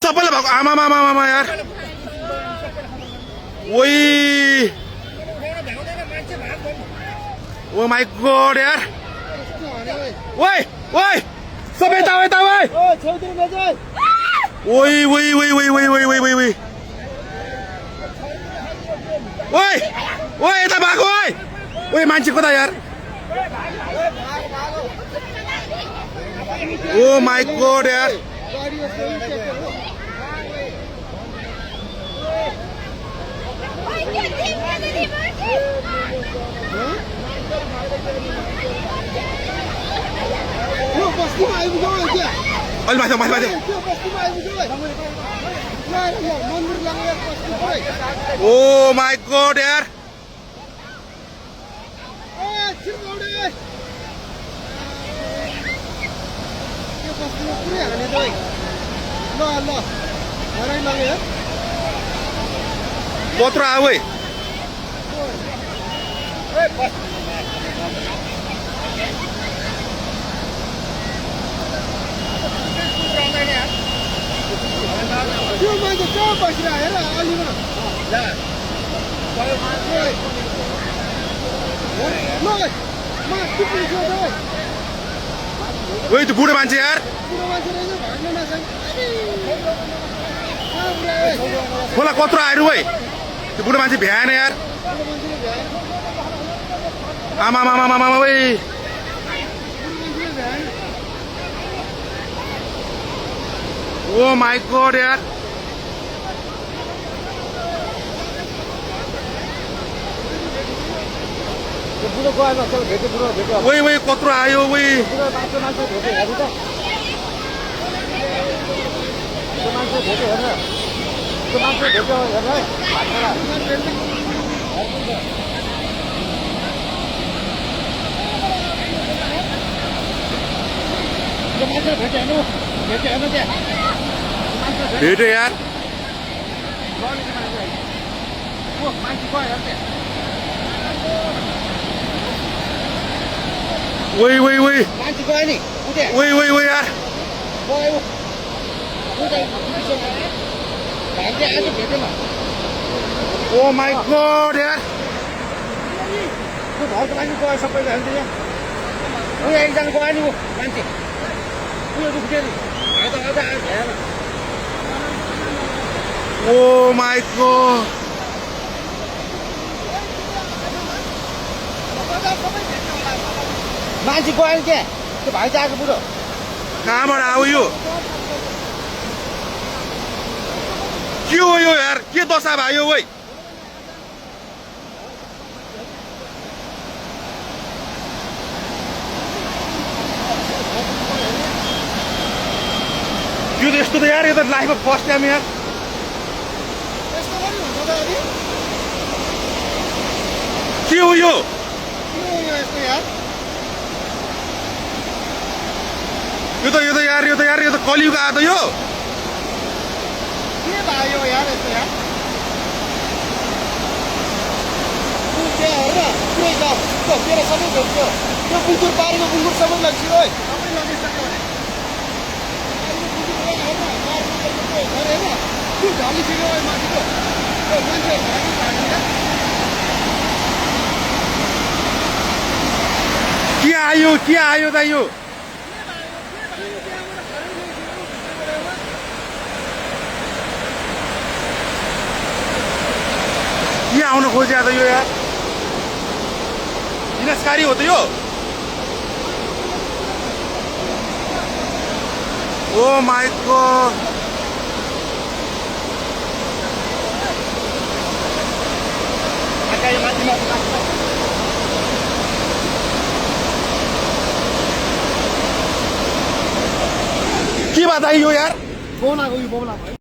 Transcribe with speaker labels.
Speaker 1: सबैले भएको आमा यार ओइ ओ माई गॉड यार ओइ ओइ सबै यता ओइ ओइ ओइ ओइ ओइ ओइ ओइ ओइ ओइ ओइ ओइ यता भएको ओइ ओइ मान्छे कता यार ओ माई गॉड यार अलि माथि ओ माई गॉड यार कत्रो आयो है ओइ त्यो बुढो मान्छे यार खोला कत्रो आयो है त्यो बुढो मान्छे भ्याएन यार आमा ओइ ओ माई गॉड यार ओइ ओइ कत्रो आयो ओइ भेट्यो यार ओइ ओइ ओइ ओइ ओइ ओइ यार ओ माई गॉड यार ओ माई गॉड
Speaker 2: मान्छे गयो के त्यो भाइ आएको बुढो
Speaker 1: कहाँबाट आयो यो के हो यो यार के दशा भयो ओइ यो त यस्तो त यार यो त लाइफमा फर्स्ट टाइम यार के हो यो यो त कलियुग आयो त यो
Speaker 2: के भयो यार यस्तो यार तेरो सबै भेट्यो त्यो बुङ्गुर पारेको बुङ्गुर सबै लग्छ ओइ
Speaker 1: के आयो त यो के आउन खोज्या त यो यार विनाशकारी हो त यो ओ माई गॉड के बात आयो यार
Speaker 2: फोन आएको यो बोला